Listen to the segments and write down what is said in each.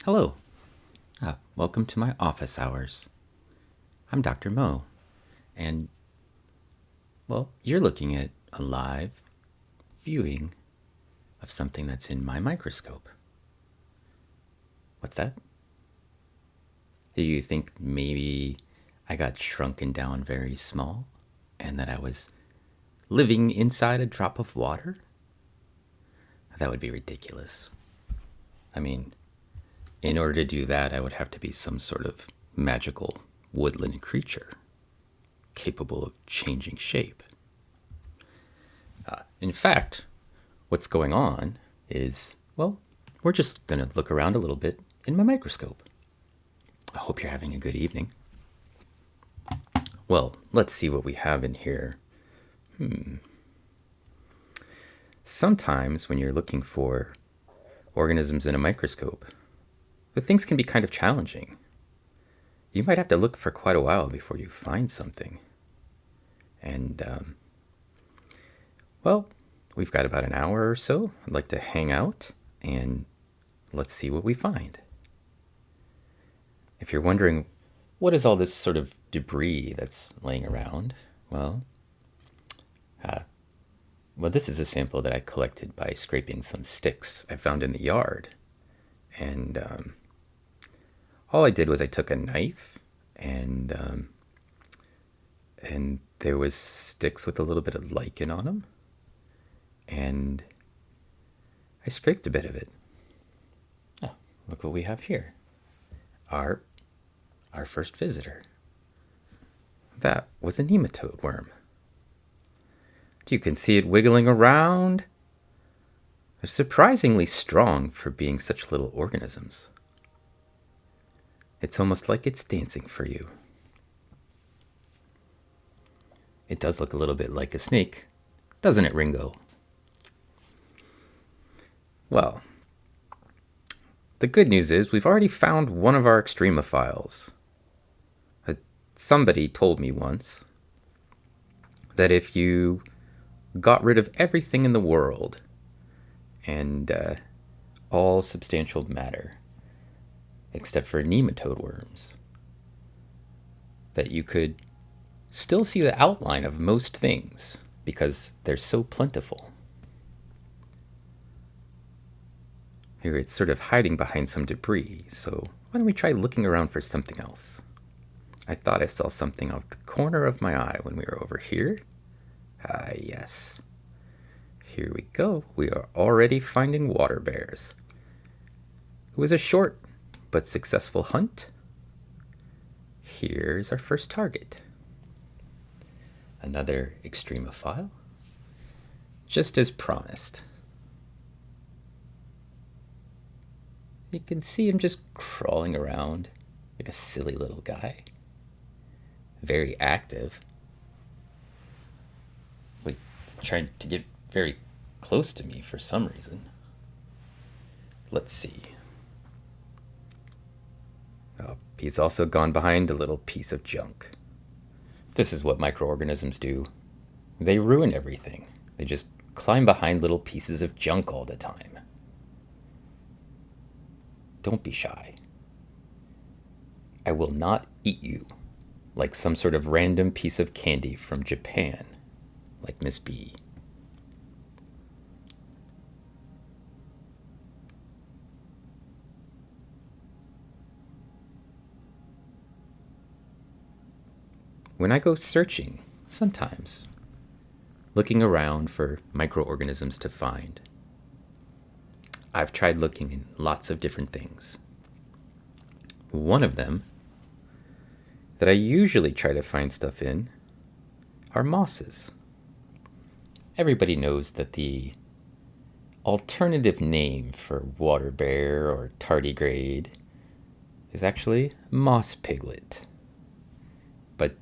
Hello. Welcome to my office hours. I'm Dr. Mo, and, well, you're looking at a live viewing of something that's in my microscope. What's that? Do you think maybe I got shrunken down very small and that I was living inside a drop of water? That would be ridiculous. I mean, in order to do that, I would have to be some sort of magical woodland creature capable of changing shape. In fact, what's going on is, well, we're just going to look around a little bit in my microscope. I hope you're having a good evening. Well, let's see what we have in here. Sometimes when you're looking for organisms in a microscope, the things can be kind of challenging. You might have to look for quite a while before you find something. And, well, we've got about an hour or so. I'd like to hang out and let's see what we find. If you're wondering, what is all this sort of debris that's laying around? Well, this is a sample that I collected by scraping some sticks I found in the yard. And all I did was I took a knife and there was sticks with a little bit of lichen on them. And I scraped a bit of it. Oh, look what we have here. Our first visitor. That was a nematode worm. You can see it wiggling around. They're surprisingly strong for being such little organisms. It's almost like it's dancing for you. It does look a little bit like a snake, doesn't it, Ringo? Well, the good news is we've already found one of our extremophiles. Somebody told me once that if you got rid of everything in the world and all substantial matter, except for nematode worms, that you could still see the outline of most things because they're so plentiful. Here it's sort of hiding behind some debris, so why don't we try looking around for something else? I thought I saw something out the corner of my eye when we were over here. Yes. Here we go. We are already finding water bears. It was a short but successful hunt. Here's our first target. Another extremophile. Just as promised. You can see him just crawling around like a silly little guy. Very active. He's trying to get very close to me for some reason. Let's see. Oh, he's also gone behind a little piece of junk. This is what microorganisms do. They ruin everything. They just climb behind little pieces of junk all the time. Don't be shy. I will not eat you like some sort of random piece of candy from Japan, like Miss B. When I go searching, sometimes, looking around for microorganisms to find, I've tried looking in lots of different things. One of them that I usually try to find stuff in are mosses. Everybody knows that the alternative name for water bear or tardigrade is actually moss piglet. But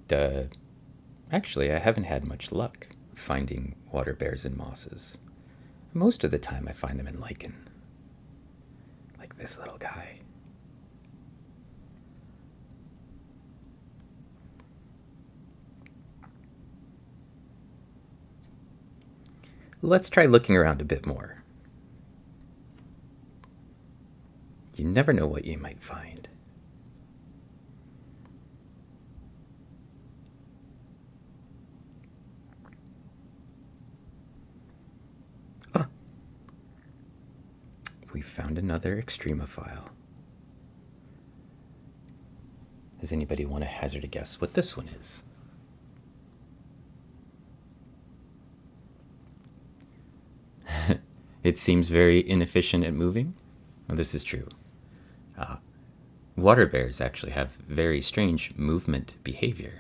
actually, I haven't had much luck finding water bears in mosses. Most of the time I find them in lichen. Like this little guy. Let's try looking around a bit more. You never know what you might find. Ah, we found another extremophile. Does anybody want to hazard a guess what this one is? It seems very inefficient at moving. Well, this is true. Water bears actually have very strange movement behavior.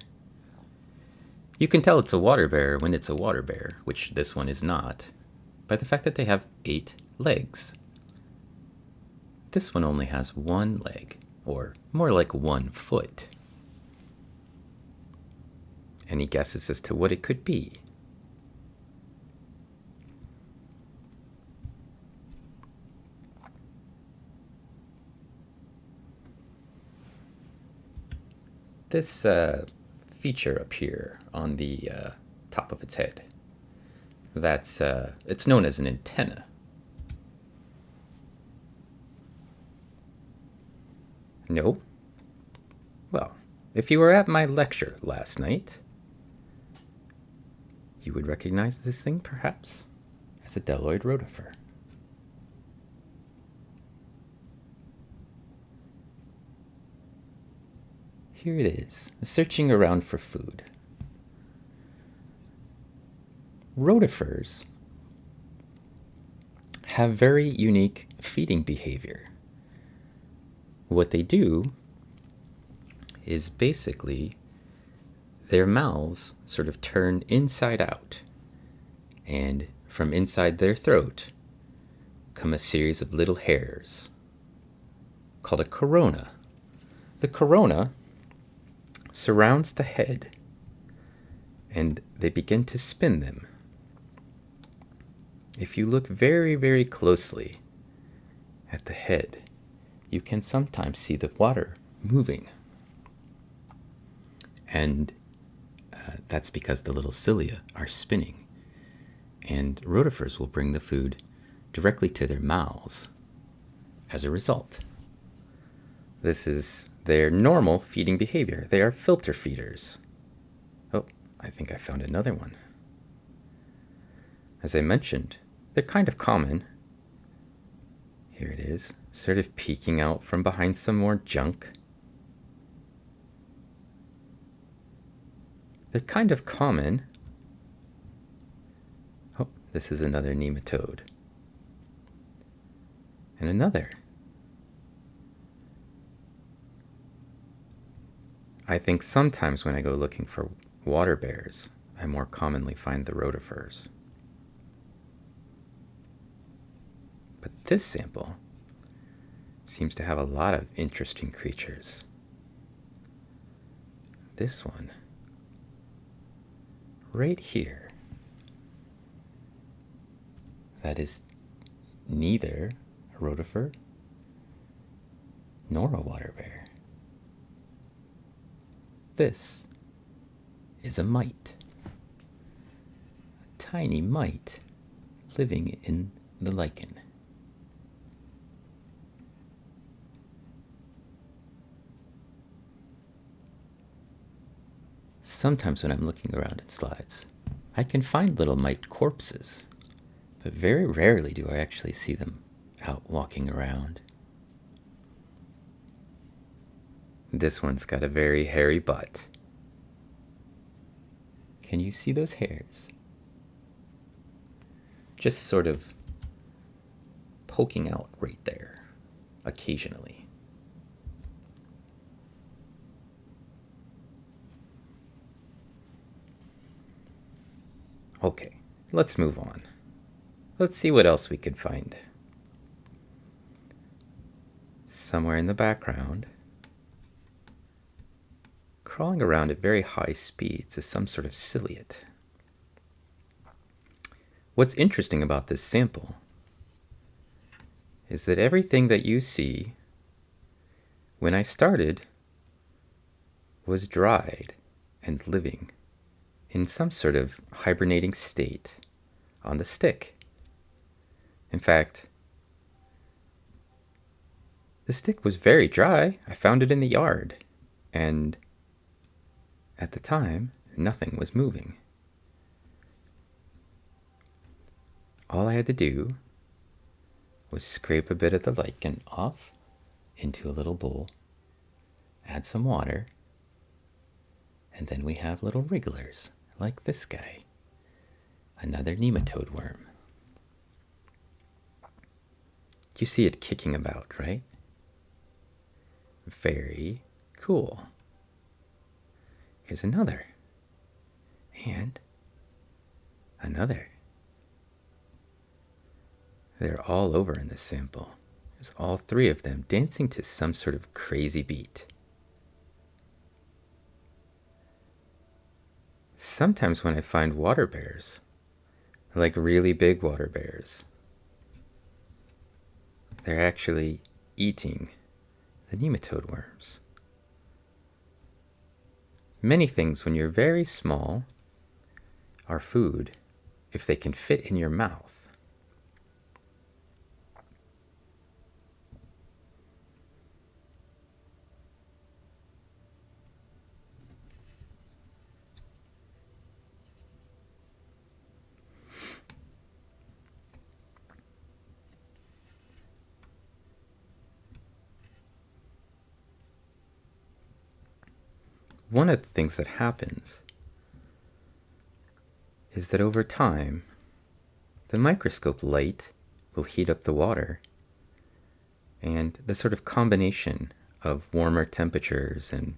You can tell it's a water bear when it's a water bear, which this one is not, by the fact that they have 8 legs. This one only has 1 leg, or more like 1 foot. Any guesses as to what it could be? This feature up here on the top of its head, it's known as an antenna. No? Well, if you were at my lecture last night, you would recognize this thing, perhaps, as a deltoid rotifer. Here it is, searching around for food. Rotifers have very unique feeding behavior. What they do is basically their mouths sort of turn inside out, and from inside their throat come a series of little hairs called a corona. The corona surrounds the head, and they begin to spin them. If you look very, very closely at the head, you can sometimes see the water moving. And that's because the little cilia are spinning. And rotifers will bring the food directly to their mouths as a result. This is their normal feeding behavior. They are filter feeders. Oh, I think I found another one. As I mentioned, they're kind of common. Here it is, sort of peeking out from behind some more junk. They're kind of common. Oh, this is another nematode. And another. I think sometimes when I go looking for water bears, I more commonly find the rotifers. But this sample seems to have a lot of interesting creatures. This one, right here, that is neither a rotifer nor a water bear. This is a mite, a tiny mite living in the lichen. Sometimes when I'm looking around in slides, I can find little mite corpses, but very rarely do I actually see them out walking around. This one's got a very hairy butt. Can you see those hairs? Just sort of poking out right there, occasionally. Okay, let's move on. Let's see what else we could find. Somewhere in the background, crawling around at very high speeds is some sort of ciliate. What's interesting about this sample is that everything that you see when I started was dried and living in some sort of hibernating state on the stick. In fact, The stick was very dry. I found it in the yard. And at the time, nothing was moving. All I had to do was scrape a bit of the lichen off into a little bowl, add some water, and then we have little wrigglers like this guy, another nematode worm. You see it kicking about, right? Very cool. Here's another. And another. They're all over in this sample. There's all three of them dancing to some sort of crazy beat. Sometimes when I find water bears, like really big water bears, they're actually eating the nematode worms. Many things, when you're very small, are food if they can fit in your mouth. One of the things that happens is that over time, the microscope light will heat up the water, and the sort of combination of warmer temperatures and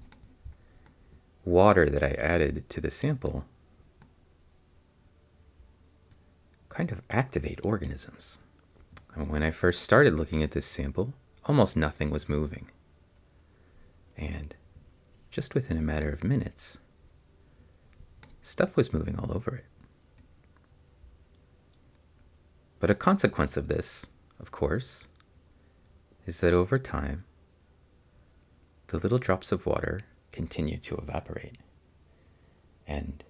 water that I added to the sample kind of activate organisms. And when I first started looking at this sample, almost nothing was moving. And just within a matter of minutes, stuff was moving all over it. But a consequence of this, of course, is that over time, the little drops of water continue to evaporate and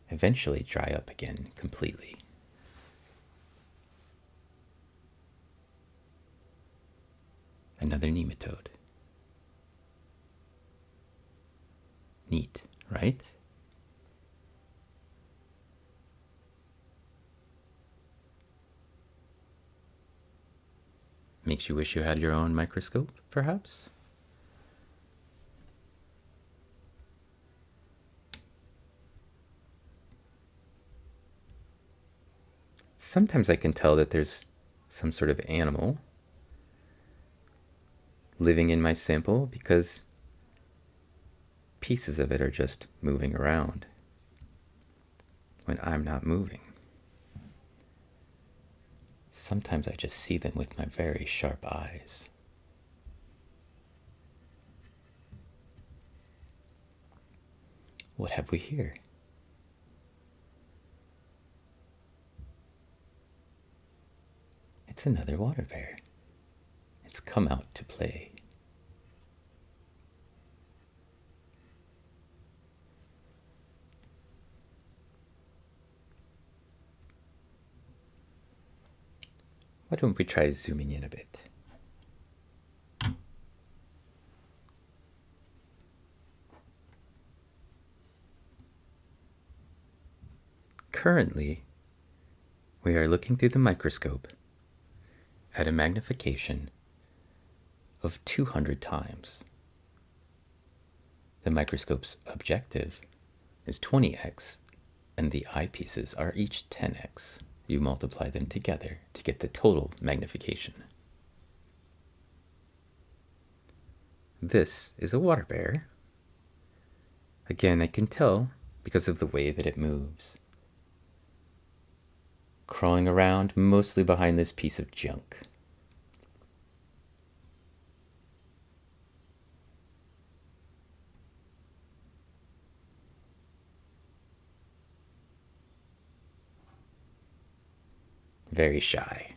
eventually dry up again completely. Another nematode. Neat, right? Makes you wish you had your own microscope, perhaps? Sometimes I can tell that there's some sort of animal living in my sample because pieces of it are just moving around when I'm not moving. Sometimes I just see them with my very sharp eyes. What have we here? It's another water bear. It's come out to play. Why don't we try zooming in a bit? Currently, we are looking through the microscope at a magnification of 200 times. The microscope's objective is 20x, and the eyepieces are each 10x. You multiply them together to get the total magnification. This is a water bear. Again, I can tell because of the way that it moves. Crawling around mostly behind this piece of junk. Very shy.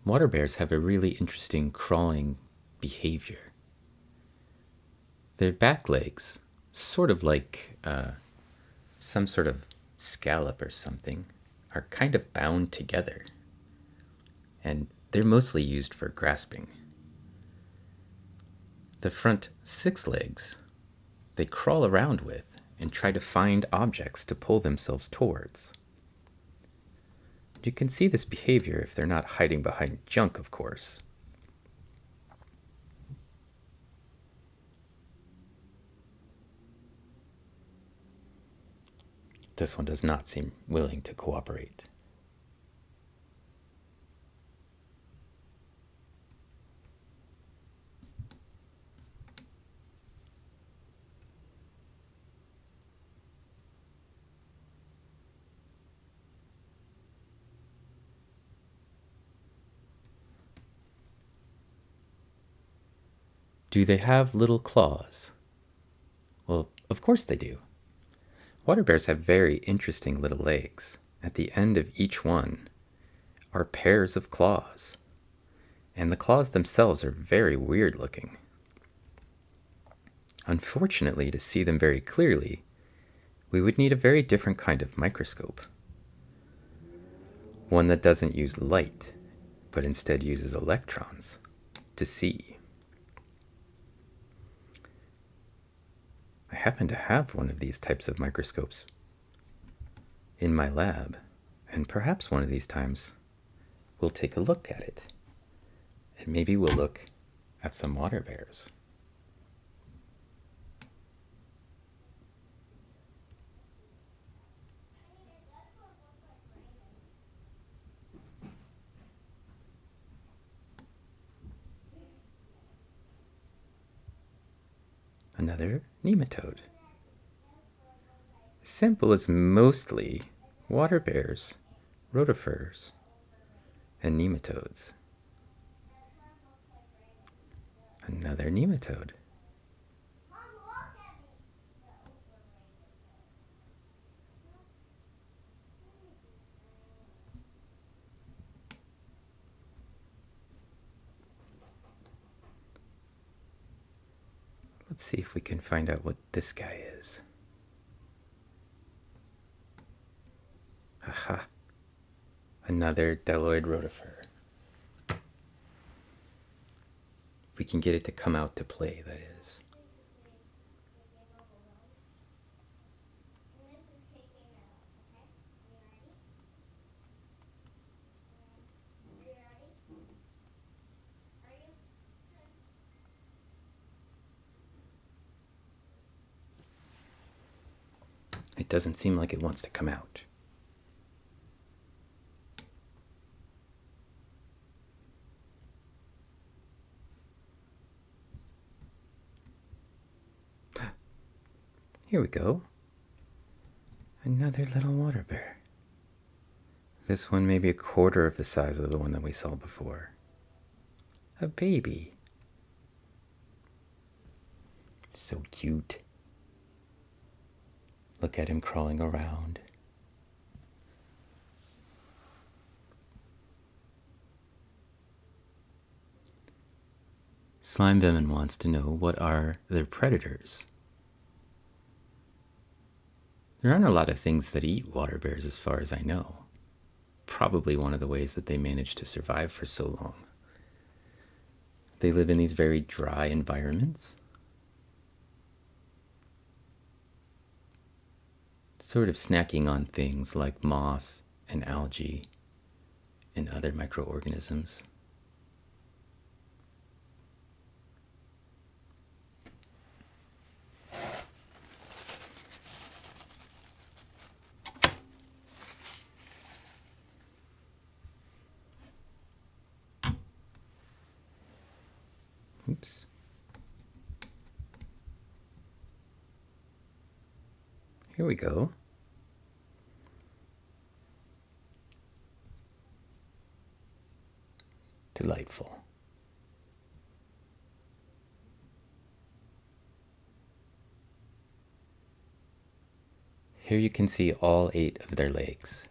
Water bears have a really interesting crawling behavior. Their back legs, sort of like some sort of scallop or something, are kind of bound together, and they're mostly used for grasping. The front 6 legs they crawl around with and try to find objects to pull themselves towards. You can see this behavior if they're not hiding behind junk, of course. This one does not seem willing to cooperate. Do they have little claws? Well, of course they do. Water bears have very interesting little legs. At the end of each one are pairs of claws, and the claws themselves are very weird looking. Unfortunately, to see them very clearly, we would need a very different kind of microscope. One that doesn't use light, but instead uses electrons to see. I happen to have one of these types of microscopes in my lab, and perhaps one of these times we'll take a look at it, and maybe we'll look at some water bears. Another nematode. Sample is mostly water bears, rotifers, and nematodes. Another nematode. Let's see if we can find out what this guy is. Aha! Another Deloid rotifer. If we can get it to come out to play, that is. It doesn't seem like it wants to come out. Here we go. Another little water bear. This one may be a quarter of the size of the one that we saw before. A baby. So cute. Look at him crawling around. Slime Venom wants to know what are their predators. There aren't a lot of things that eat water bears as far as I know. Probably one of the ways that they manage to survive for so long. They live in these very dry environments. Sort of snacking on things like moss and algae and other microorganisms. Oops. Here we go. Delightful. Here you can see all 8 of their legs.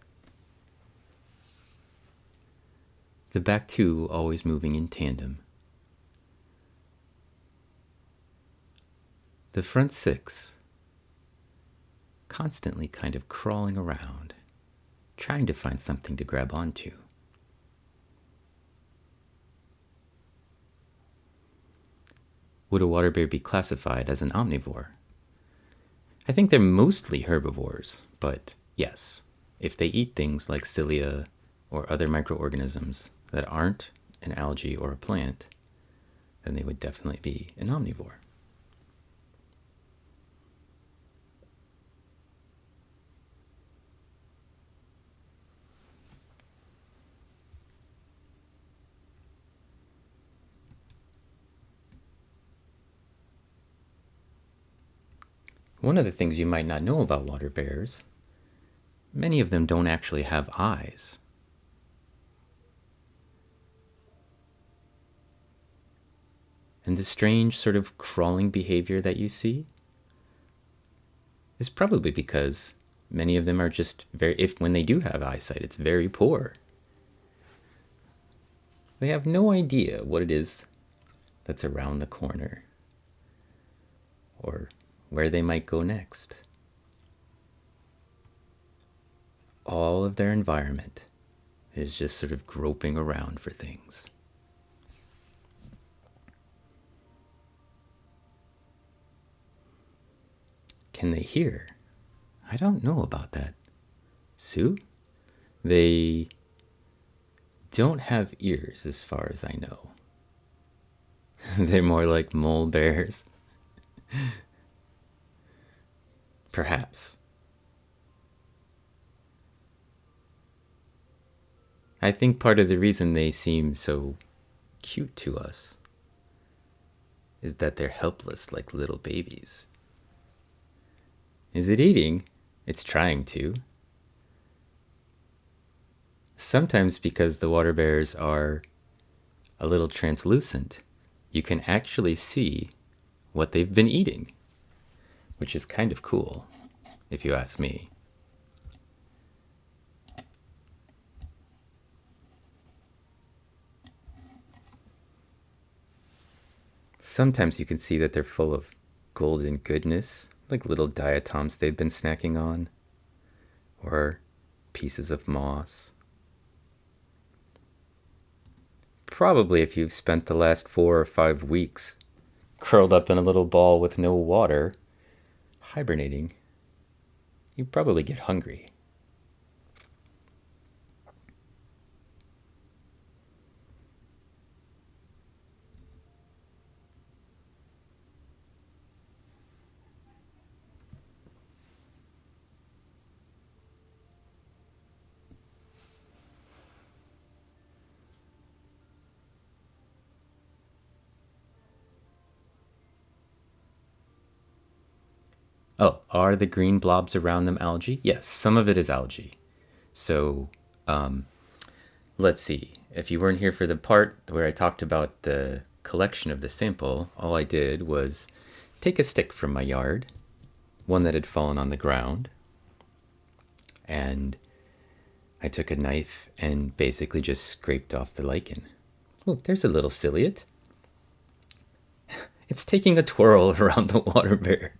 The back 2 always moving in tandem. The front 6 constantly kind of crawling around, trying to find something to grab onto. Would a water bear be classified as an omnivore? I think they're mostly herbivores, but yes, if they eat things like cilia or other microorganisms that aren't an algae or a plant, then they would definitely be an omnivore. One of the things you might not know about water bears, many of them don't actually have eyes. And the strange sort of crawling behavior that you see is probably because many of them are just when they do have eyesight, it's very poor. They have no idea what it is that's around the corner or where they might go next. All of their environment is just sort of groping around for things. Can they hear? I don't know about that. Sue? They don't have ears as far as I know. They're more like mole bears. Perhaps. I think part of the reason they seem so cute to us is that they're helpless like little babies. Is it eating? It's trying to. Sometimes because the water bears are a little translucent, you can actually see what they've been eating, which is kind of cool, if you ask me. Sometimes you can see that they're full of golden goodness, like little diatoms they've been snacking on, or pieces of moss. Probably if you've spent the last 4 or 5 weeks curled up in a little ball with no water, hibernating, you probably get hungry. Oh, are the green blobs around them algae? Yes, some of it is algae. So, let's see. If you weren't here for the part where I talked about the collection of the sample, all I did was take a stick from my yard, one that had fallen on the ground, and I took a knife and basically just scraped off the lichen. Oh, there's a little ciliate. It's taking a twirl around the water bear.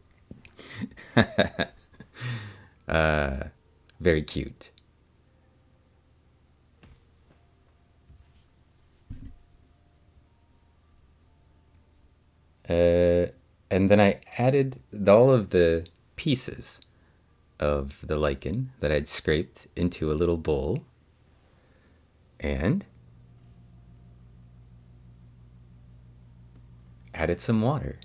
Very cute. And then I added all of the pieces of the lichen that I'd scraped into a little bowl and added some water.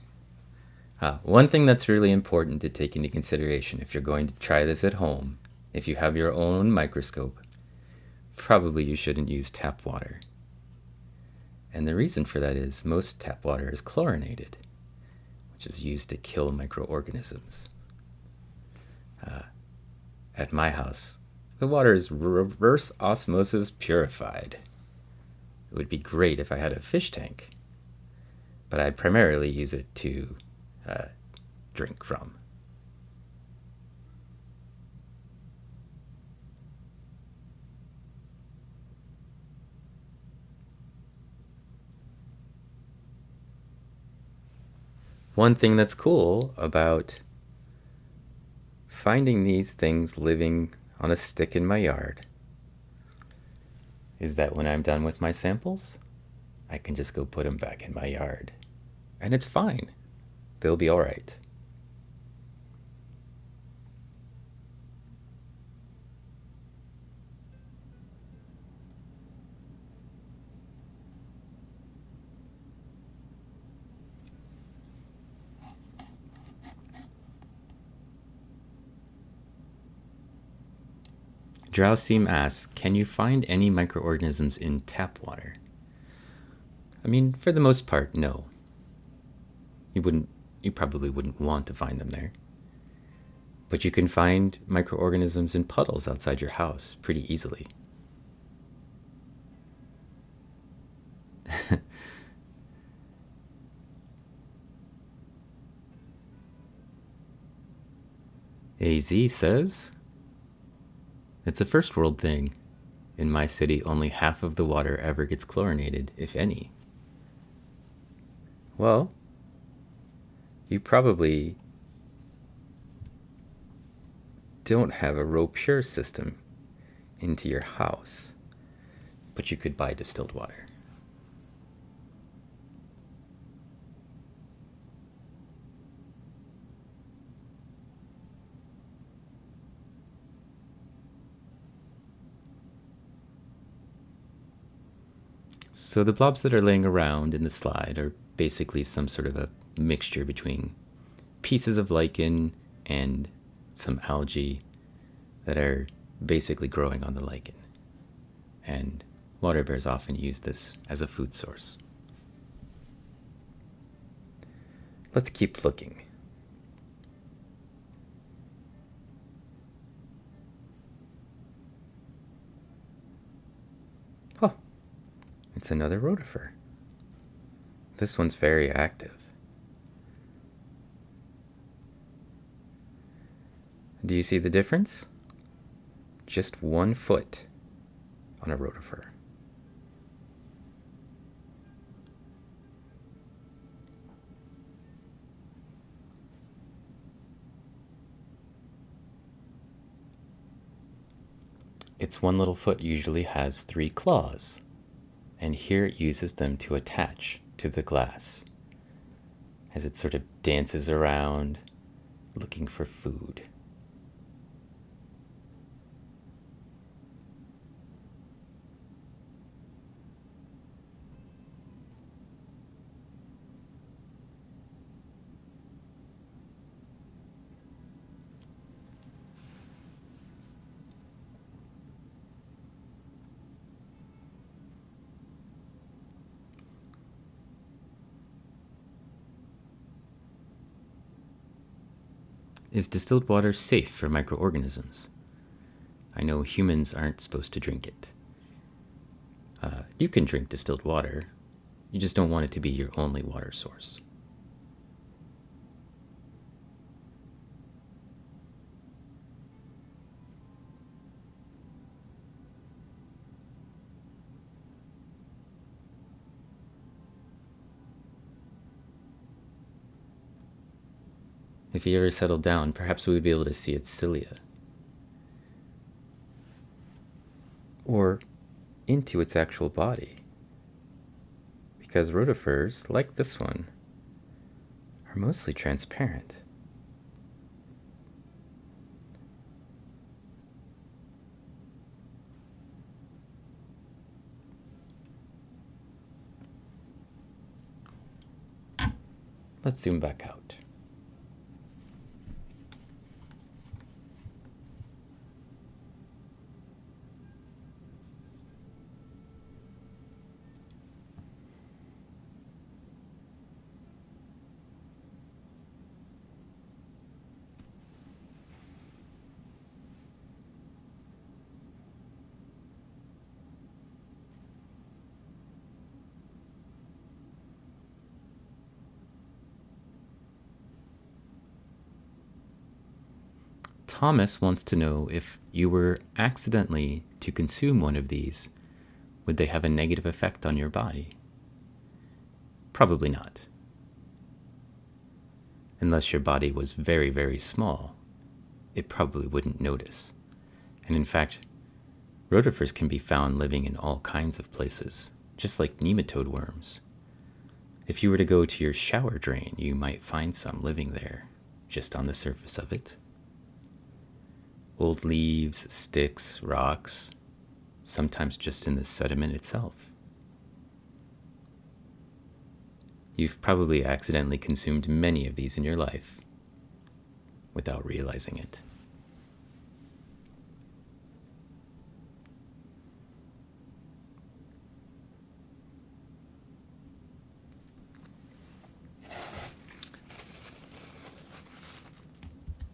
One thing that's really important to take into consideration if you're going to try this at home, if you have your own microscope, probably you shouldn't use tap water. And the reason for that is most tap water is chlorinated, which is used to kill microorganisms. At my house, the water is reverse osmosis purified. It would be great if I had a fish tank, but I primarily use it to drink from. One thing that's cool about finding these things living on a stick in my yard is that when I'm done with my samples, I can just go put them back in my yard. And it's fine. They'll be all right. Drowseem asks, can you find any microorganisms in tap water? I mean, for the most part, no. You probably wouldn't want to find them there. But you can find microorganisms in puddles outside your house pretty easily. AZ says, it's a first world thing. In my city, only half of the water ever gets chlorinated, if any. Well, you probably don't have a row-pure system into your house, but you could buy distilled water. So the blobs that are laying around in the slide are basically some sort of a mixture between pieces of lichen and some algae that are basically growing on the lichen. And water bears often use this as a food source. Let's keep looking. Oh, it's another rotifer. This one's very active. Do you see the difference? Just 1 foot on a rotifer. Its one little foot usually has 3 claws, and here it uses them to attach to the glass as it sort of dances around looking for food. Is distilled water safe for microorganisms? I know humans aren't supposed to drink it. You can drink distilled water. You just don't want it to be your only water source. If you ever settle down, perhaps we would be able to see its cilia. Or into its actual body. Because rotifers, like this one, are mostly transparent. Let's zoom back out. Thomas wants to know if you were accidentally to consume one of these, would they have a negative effect on your body? Probably not. Unless your body was very, very small, it probably wouldn't notice. And in fact, rotifers can be found living in all kinds of places, just like nematode worms. If you were to go to your shower drain, you might find some living there, just on the surface of it. Old leaves, sticks, rocks, sometimes just in the sediment itself. You've probably accidentally consumed many of these in your life without realizing it.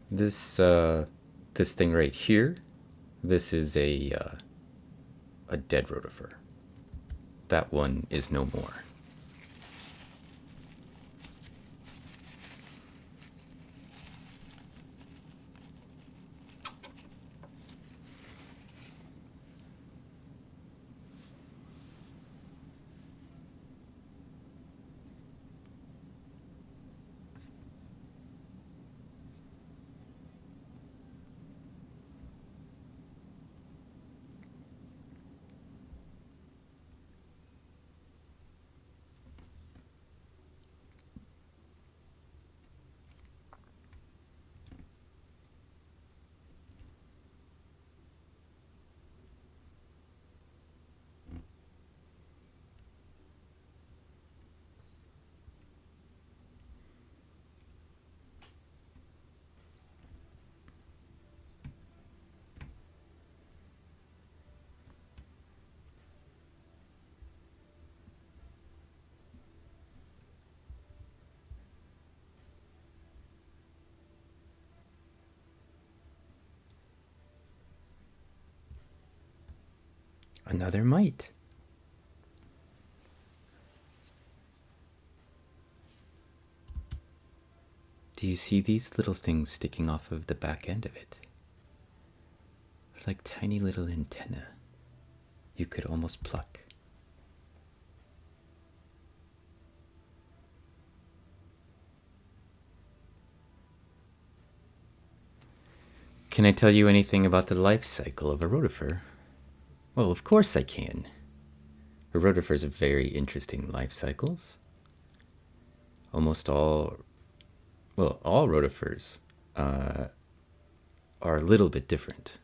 This thing right here, this is a dead rotifer. That one is no more. Another mite. Do you see these little things sticking off of the back end of it? They're like tiny little antennae you could almost pluck. Can I tell you anything about the life cycle of a rotifer? Well, of course I can. Rotifers have very interesting life cycles. All rotifers are a little bit different.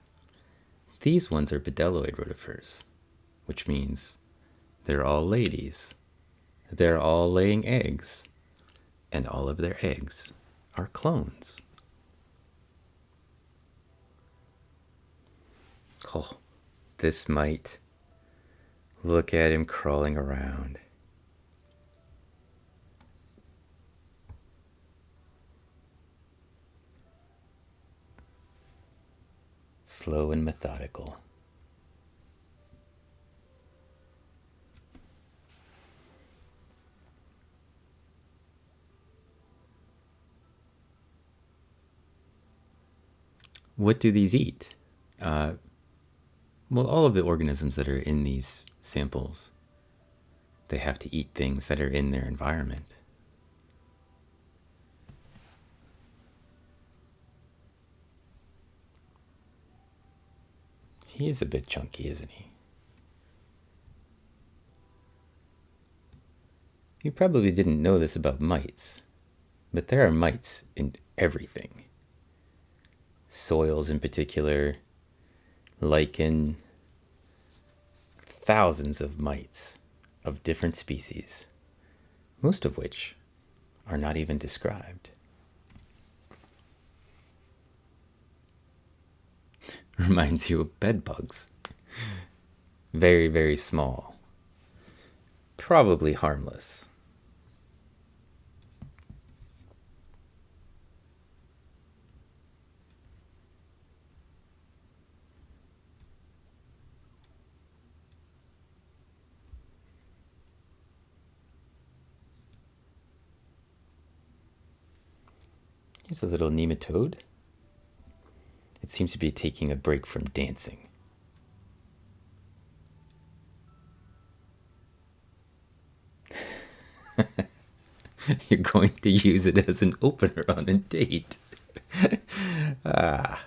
These ones are bdelloid rotifers, which means they're all ladies. They're all laying eggs, and all of their eggs are clones. Oh, this mite. Look at him crawling around. Slow and methodical. What do these eat? Well, all of the organisms that are in these samples, they have to eat things that are in their environment. He is a bit chunky, isn't he? You probably didn't know this about mites, but there are mites in everything. Soils in particular, lichen, thousands of mites of different species, most of which are not even described. Reminds you of bed bugs. Very, very small. Probably harmless. Here's a little nematode. It seems to be taking a break from dancing. You're going to use it as an opener on a date. Ah,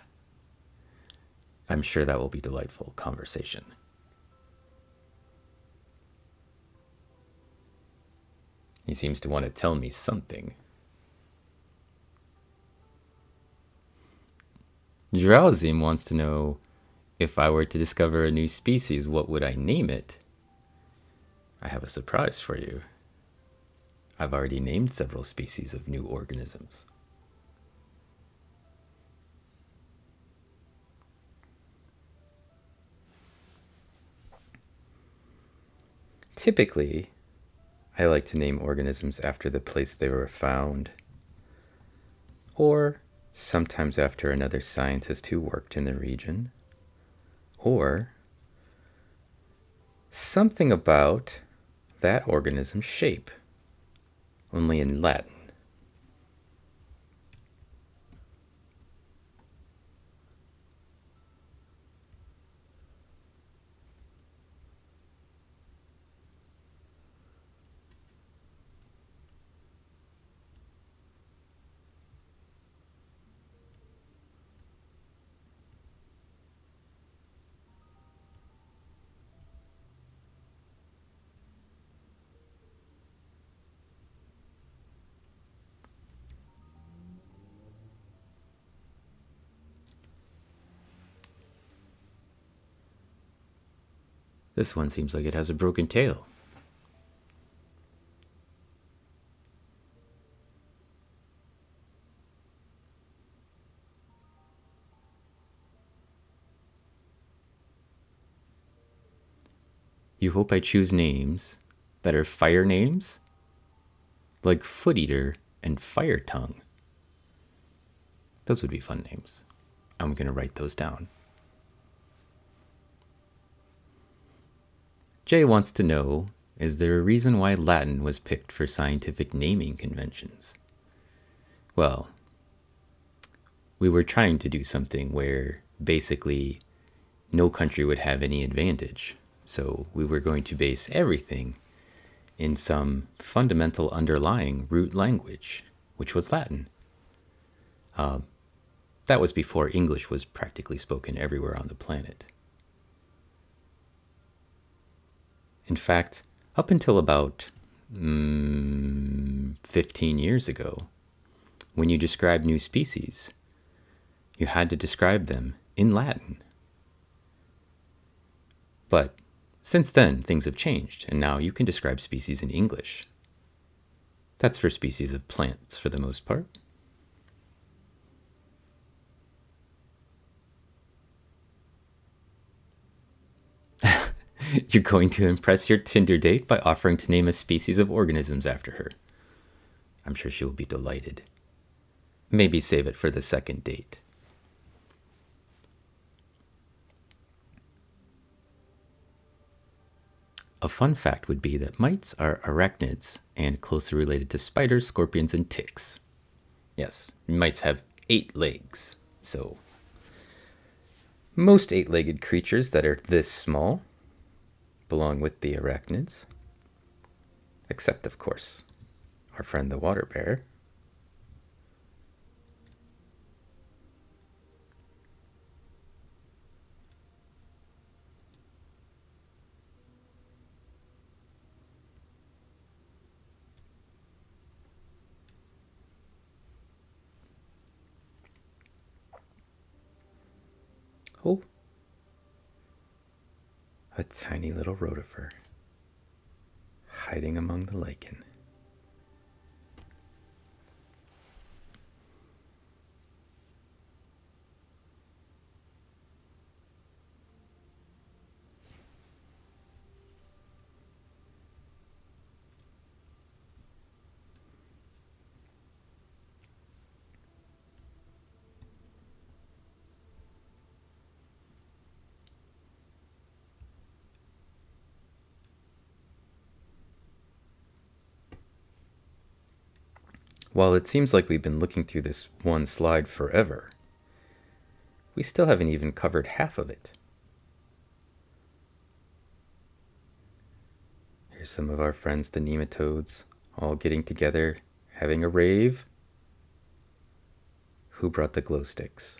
I'm sure that will be delightful conversation. He seems to want to tell me something. Drowsim wants to know, if I were to discover a new species, what would I name it? I have a surprise for you. I've already named several species of new organisms. Typically, I like to name organisms after the place they were found, or sometimes after another scientist who worked in the region, or something about that organism's shape, only in Latin. This one seems like it has a broken tail. You hope I choose names that are fire names? Like Foot Eater and Fire Tongue. Those would be fun names. I'm going to write those down. Jay wants to know, is there a reason why Latin was picked for scientific naming conventions? Well, we were trying to do something where basically no country would have any advantage. So we were going to base everything in some fundamental underlying root language, which was Latin. That was before English was practically spoken everywhere on the planet. In fact, up until about 15 years ago, when you described new species, you had to describe them in Latin. But since then, things have changed, and now you can describe species in English. That's for species of plants for the most part. You're going to impress your Tinder date by offering to name a species of organisms after her. I'm sure she will be delighted. Maybe save it for the second date. A fun fact would be that mites are arachnids and closely related to spiders, scorpions, and ticks. Yes, mites have 8 legs, so most 8-legged creatures that are this small belong with the arachnids, except, of course, our friend the water bear. Oh, a tiny little rotifer hiding among the lichen. While it seems like we've been looking through this one slide forever, we still haven't even covered half of it. Here's some of our friends, the nematodes, all getting together, having a rave. Who brought the glow sticks?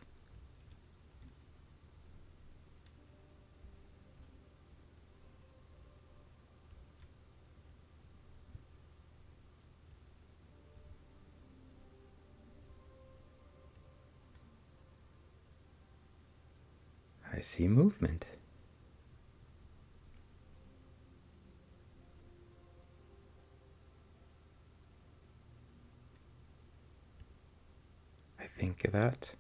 see movement. I think that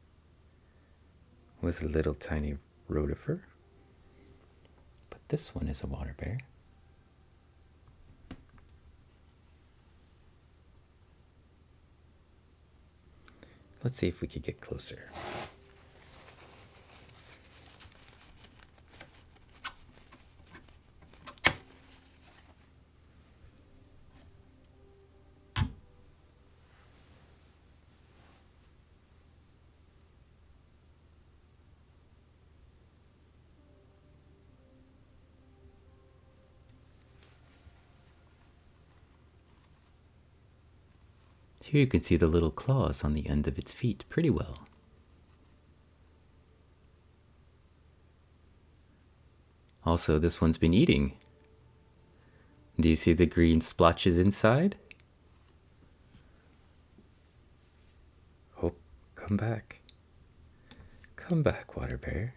was a little tiny rotifer, but this one is a water bear. Let's see if we could get closer. Here you can see the little claws on the end of its feet pretty well. Also, this one's been eating. Do you see the green splotches inside? Oh, come back. Come back, water bear.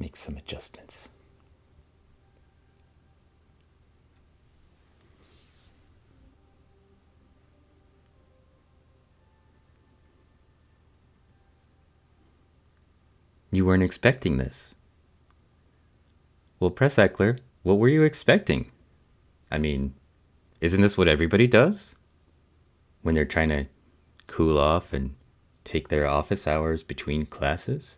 Make some adjustments. You weren't expecting this. Well, Press Eckler, what were you expecting? I mean, isn't this what everybody does? When they're trying to cool off and take their office hours between classes?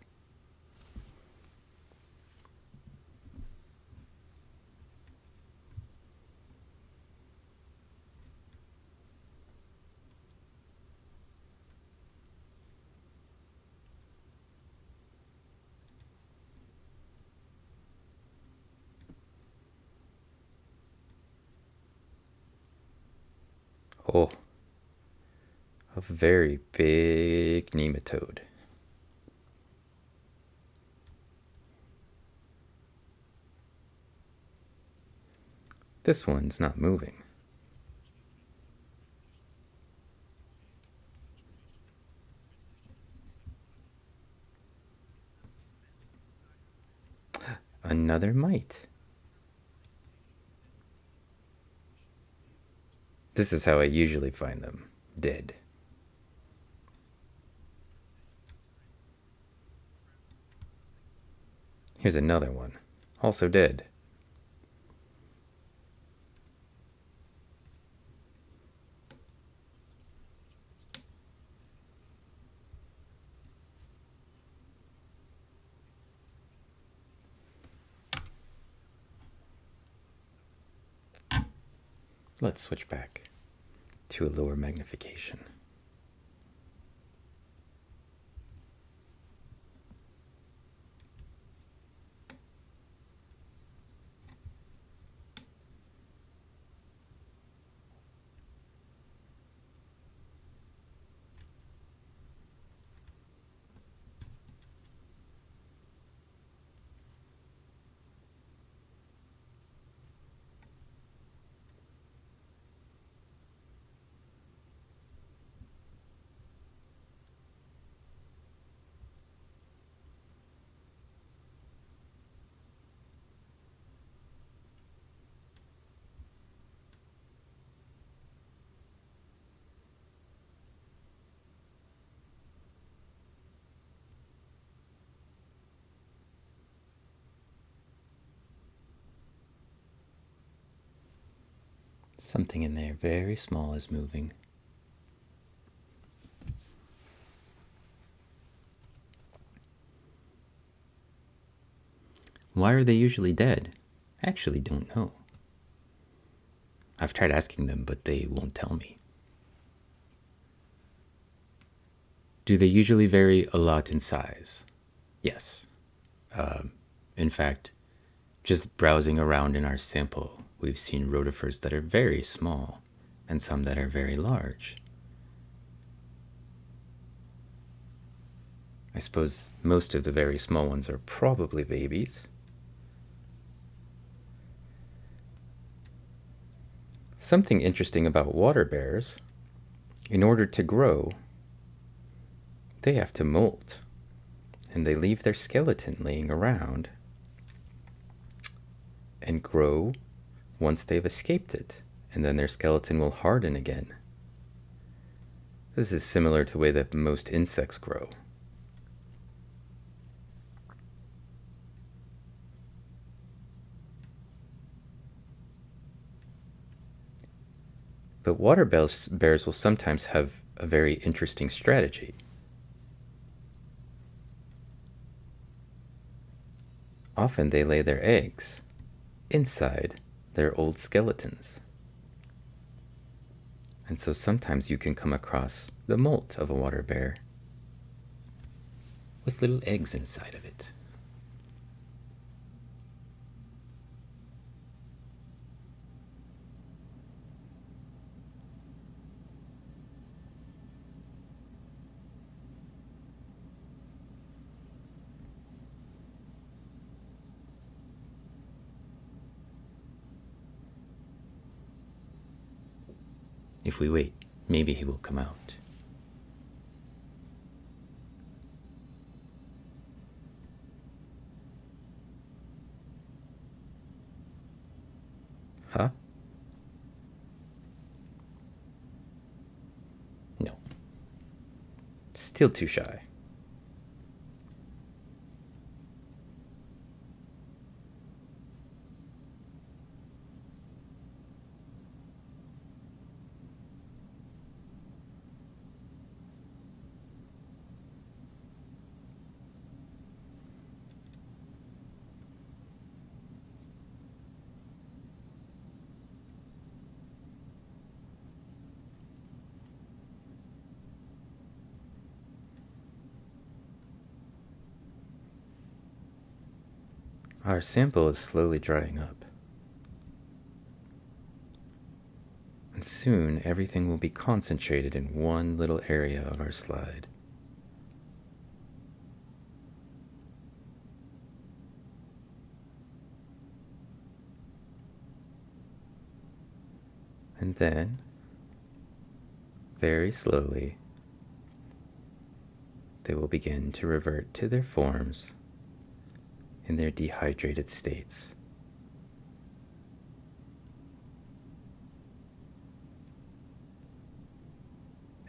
Oh, a very big nematode. This one's not moving. Another mite. This is how I usually find them, dead. Here's another one, also dead. Let's switch back to a lower magnification. Something in there very small is moving. Why are they usually dead? I actually don't know. I've tried asking them, but they won't tell me. Do they usually vary a lot in size? Yes. In fact, just browsing around in our sample, we've seen rotifers that are very small and some that are very large. I suppose most of the very small ones are probably babies. Something interesting about water bears, in order to grow, they have to molt, and they leave their skeleton laying around and grow once they've escaped it, and then their skeleton will harden again. This is similar to the way that most insects grow. But water bears will sometimes have a very interesting strategy. Often they lay their eggs inside their old skeletons. And so sometimes you can come across the molt of a water bear with little eggs inside of it. If we wait, maybe he will come out. Huh? No. Still too shy. Our sample is slowly drying up. And soon everything will be concentrated in one little area of our slide. And then, very slowly, they will begin to revert to their forms in their dehydrated states.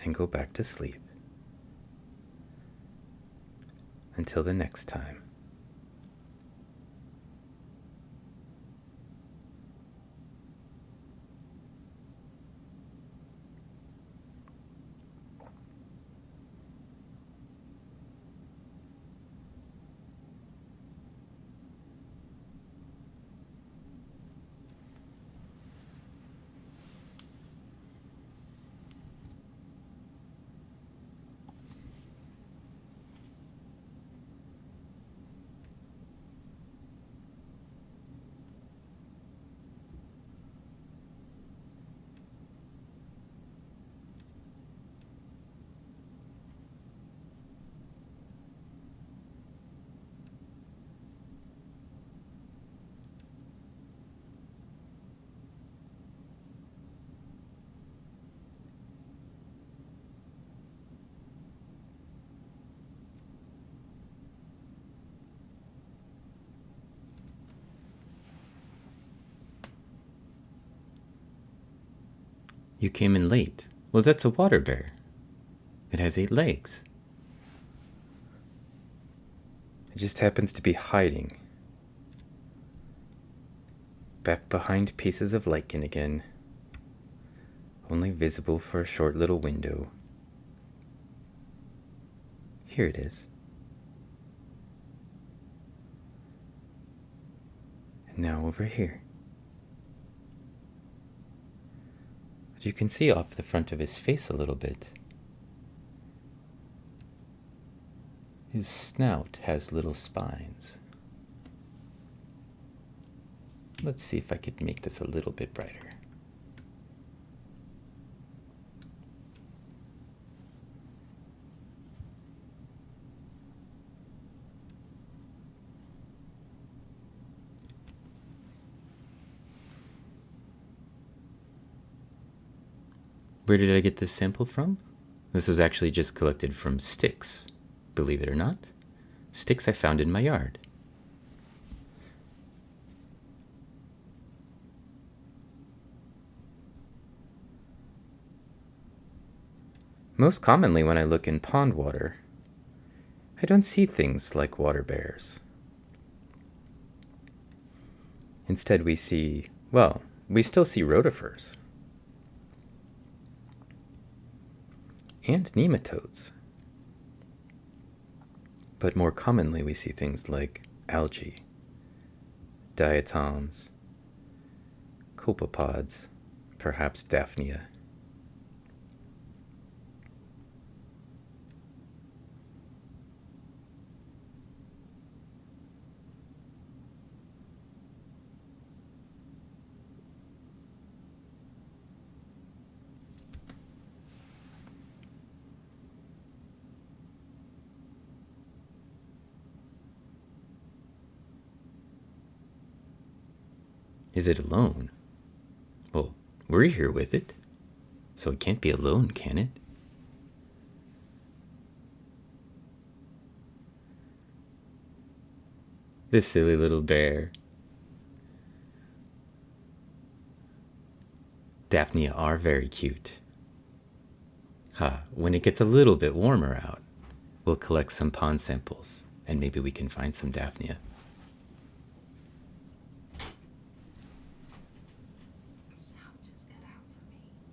And go back to sleep. Until the next time. You came in late. Well, that's a water bear. It has 8 legs. It just happens to be hiding back behind pieces of lichen again, only visible for a short little window. Here it is. And now over here. But you can see off the front of his face a little bit. His snout has little spines. Let's see if I could make this a little bit brighter. Where did I get this sample from? This was actually just collected from sticks, believe it or not. Sticks I found in my yard. Most commonly when I look in pond water, I don't see things like water bears. Instead we see, well, we still see rotifers. And nematodes. But more commonly we see things like algae, diatoms, copepods, perhaps Daphnia. Is it alone? Well, we're here with it, so it can't be alone, can it? This silly little bear. Daphnia are very cute. When it gets a little bit warmer out, we'll collect some pond samples, and maybe we can find some Daphnia. Sound just cut out for me.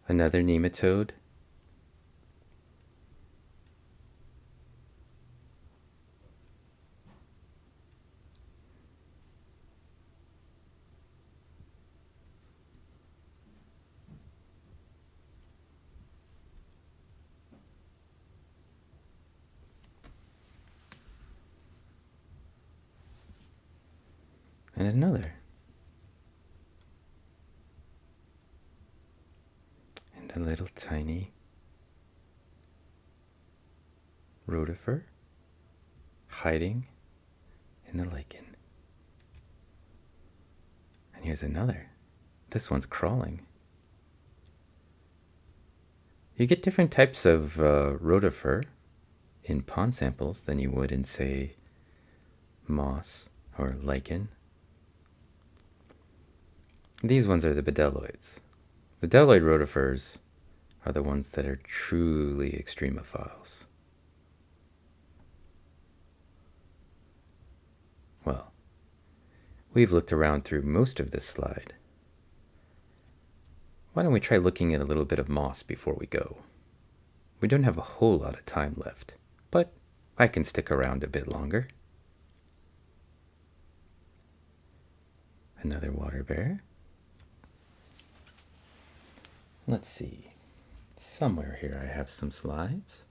Another nematode. And another. And a little tiny rotifer hiding in the lichen. And here's another. This one's crawling. You get different types of rotifer in pond samples than you would in, say, moss or lichen. These ones are the bedelloids. The bdelloid rotifers are the ones that are truly extremophiles. Well, we've looked around through most of this slide. Why don't we try looking at a little bit of moss before we go? We don't have a whole lot of time left, but I can stick around a bit longer. Another water bear. Let's see. Somewhere here I have some slides.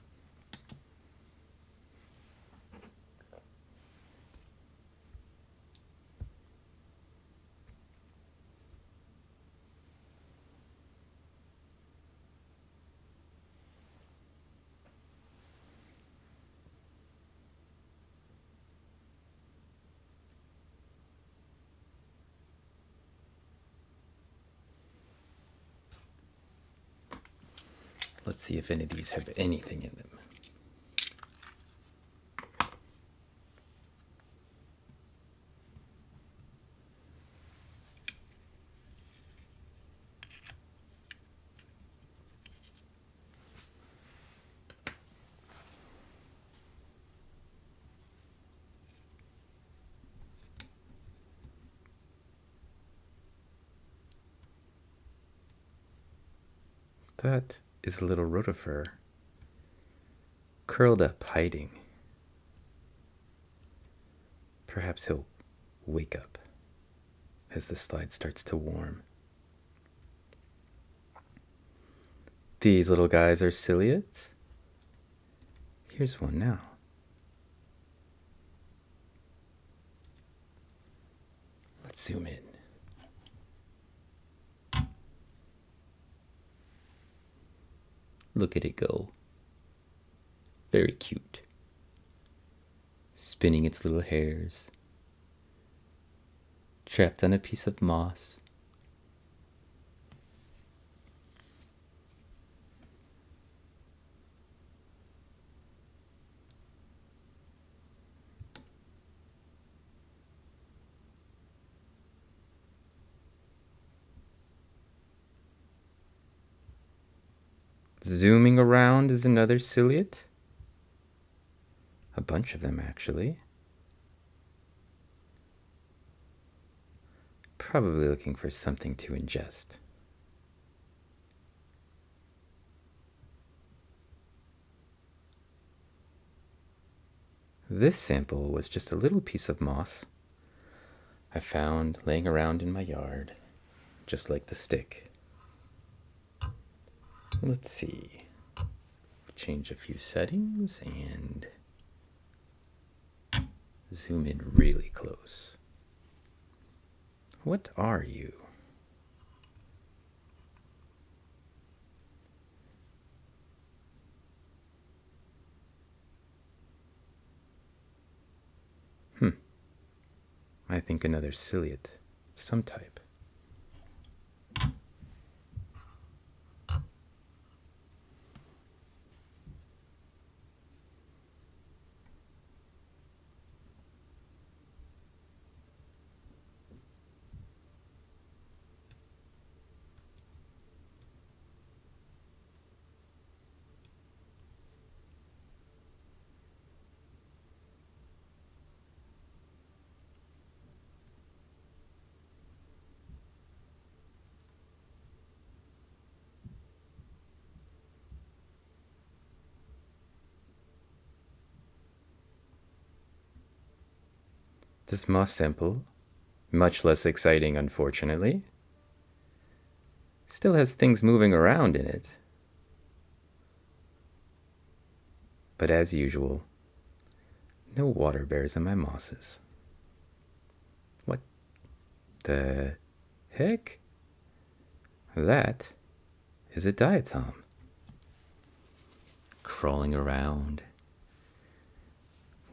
Let's see if any of these have anything in them. That is a little rotifer curled up, hiding. Perhaps he'll wake up as the slide starts to warm. These little guys are ciliates. Here's one now. zoom in. Look at it go. Very cute. Spinning its little hairs. Trapped on a piece of moss. Zooming around is another ciliate. A bunch of them, actually. Probably looking for something to ingest. This sample was just a little piece of moss I found laying around in my yard, just like the stick. Let's see. Change a few settings and zoom in really close. What are you? I think another ciliate, some type. This moss sample, much less exciting unfortunately, still has things moving around in it. But as usual, no water bears in my mosses. What the heck? That is a diatom. Crawling around,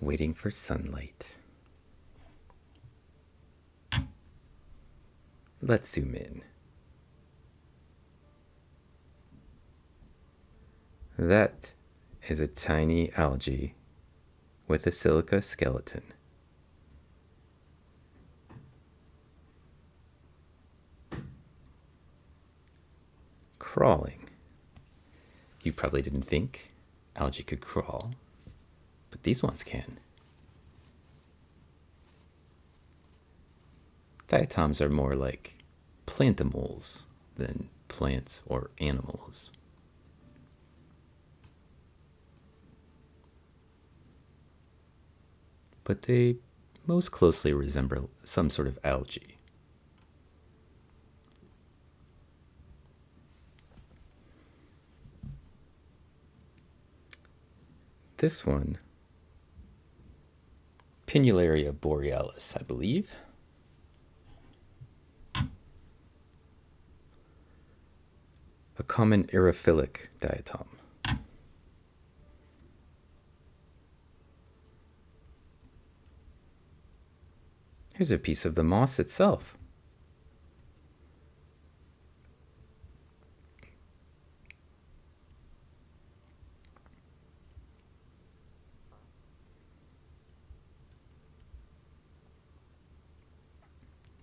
waiting for sunlight. Let's zoom in. That is a tiny algae with a silica skeleton. Crawling. You probably didn't think algae could crawl, but these ones can. Diatoms are more like plantamals than plants or animals. But they most closely resemble some sort of algae. This one, Pinularia borealis, I believe. A common aerophilic diatom. Here's a piece of the moss itself.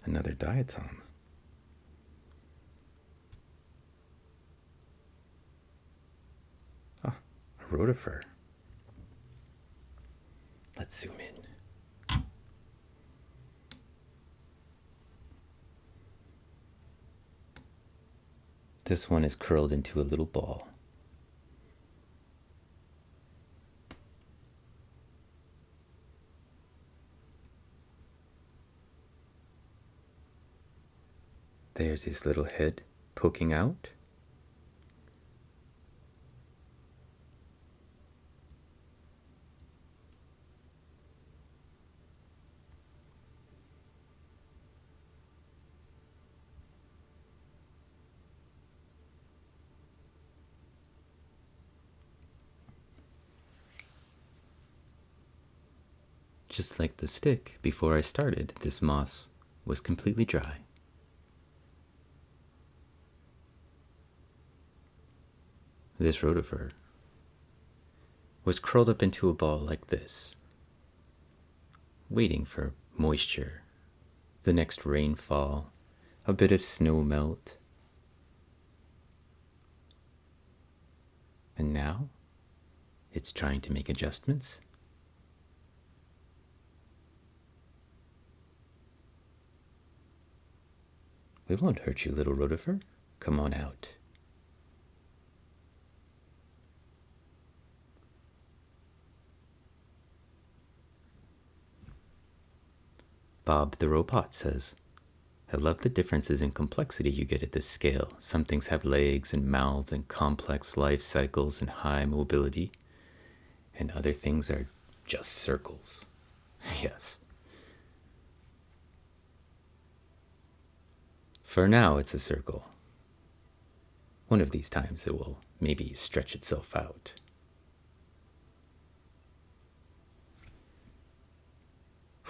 Another diatom. Ah, a rotifer. Let's zoom in. This one is curled into a little ball. There's his little head poking out. Just like the stick before I started, this moss was completely dry. This rotifer was curled up into a ball like this, waiting for moisture, the next rainfall, a bit of snow melt. And now it's trying to make adjustments. We won't hurt you, little rotifer. Come on out. Bob the robot says, I love the differences in complexity you get at this scale. Some things have legs and mouths and complex life cycles and high mobility, and other things are just circles. Yes. For now, it's a circle. One of these times it will maybe stretch itself out.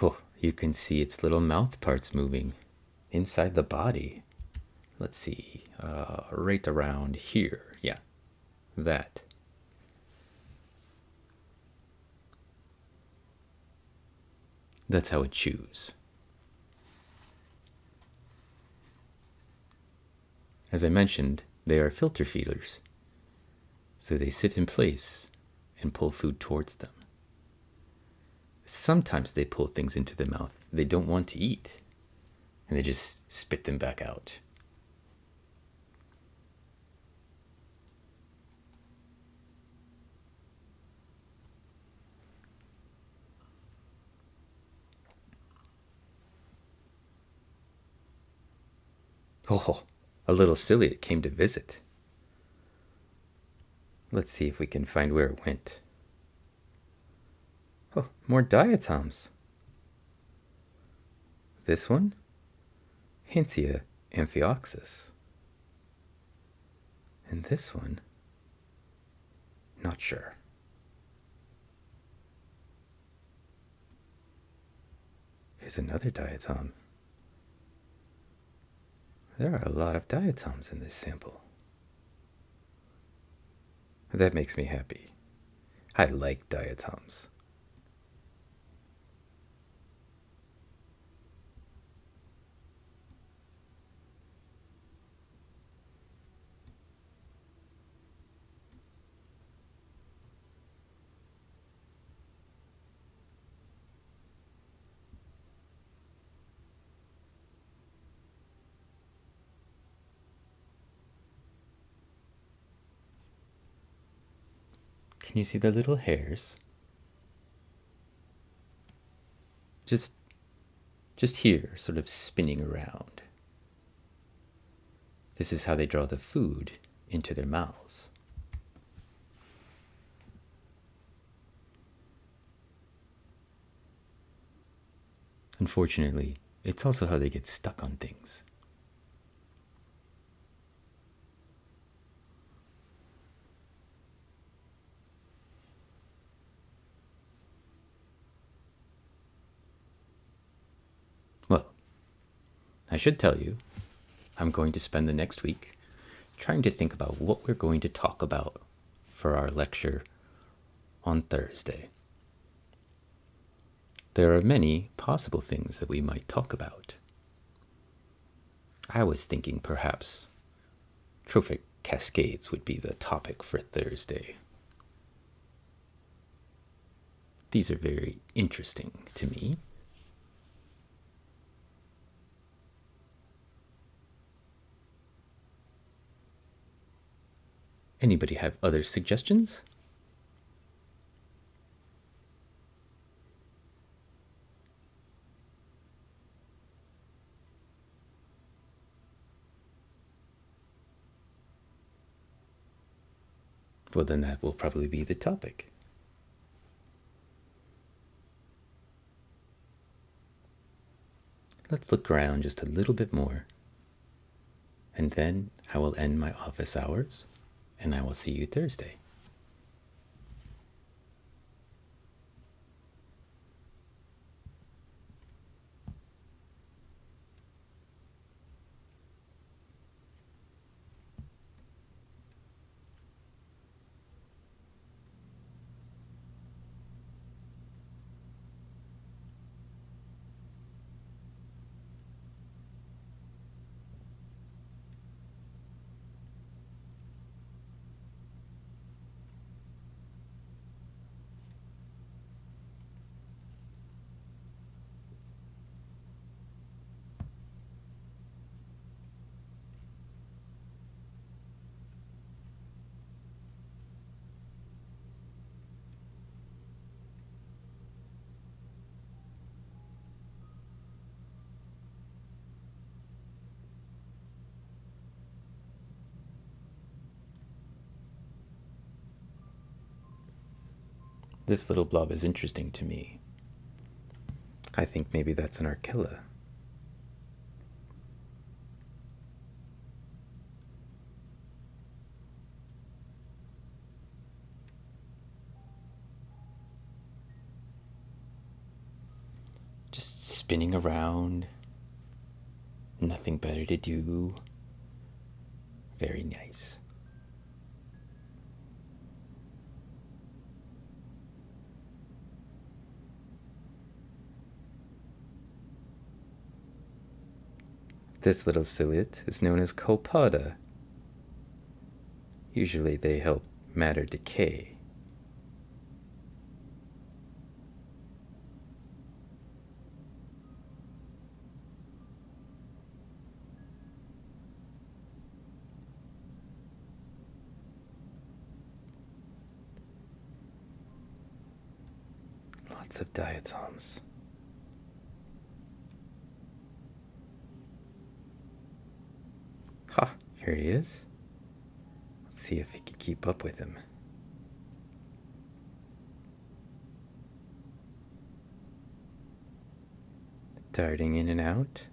Oh, you can see its little mouth parts moving inside the body. Let's see, right around here. Yeah, that. That's how it chews. As I mentioned, they are filter feeders, so they sit in place and pull food towards them. Sometimes they pull things into their mouth they don't want to eat, and they just spit them back out. Oh, a little ciliate came to visit. Let's see if we can find where it went. Oh, more diatoms. This one? Hansia amphioxus. And this one? Not sure. Here's another diatom. There are a lot of diatoms in this sample. That makes me happy. I like diatoms. Can you see the little hairs? Just here, sort of spinning around. This is how they draw the food into their mouths. Unfortunately, it's also how they get stuck on things. Well, I should tell you, I'm going to spend the next week trying to think about what we're going to talk about for our lecture on Thursday. There are many possible things that we might talk about. I was thinking perhaps trophic cascades would be the topic for Thursday. These are very interesting to me. Anybody have other suggestions? Well, then that will probably be the topic. Let's look around just a little bit more. And then I will end my office hours, and I will see you Thursday. This little blob is interesting to me. I think maybe that's an archilla. Just spinning around. Nothing better to do. Very nice. This little ciliate is known as copoda. Usually they help matter decay. Lots of diatoms. Ha, here he is. Let's see if he can keep up with him. Darting in and out.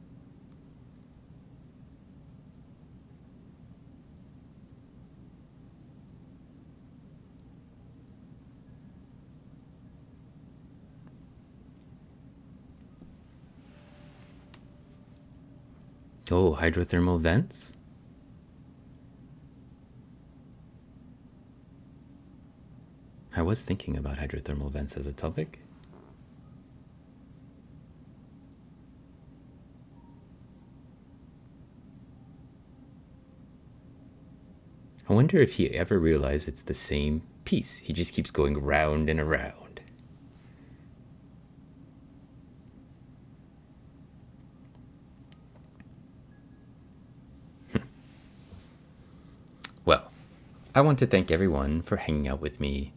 Oh, hydrothermal vents? I was thinking about hydrothermal vents as a topic. I wonder if he ever realized it's the same piece. He just keeps going round and around. Well, I want to thank everyone for hanging out with me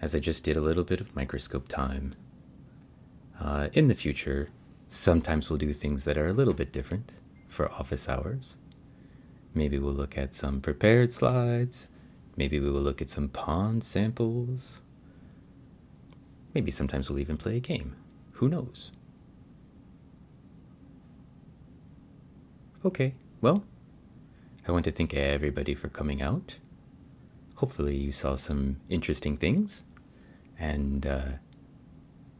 as I just did a little bit of microscope time. In the future, sometimes we'll do things that are a little bit different for office hours. Maybe we'll look at some prepared slides. Maybe we will look at some pond samples. Maybe sometimes we'll even play a game. Who knows? Okay, well, I want to thank everybody for coming out. Hopefully you saw some interesting things, and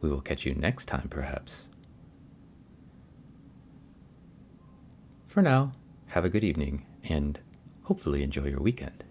we will catch you next time, perhaps. For now, have a good evening, and hopefully enjoy your weekend.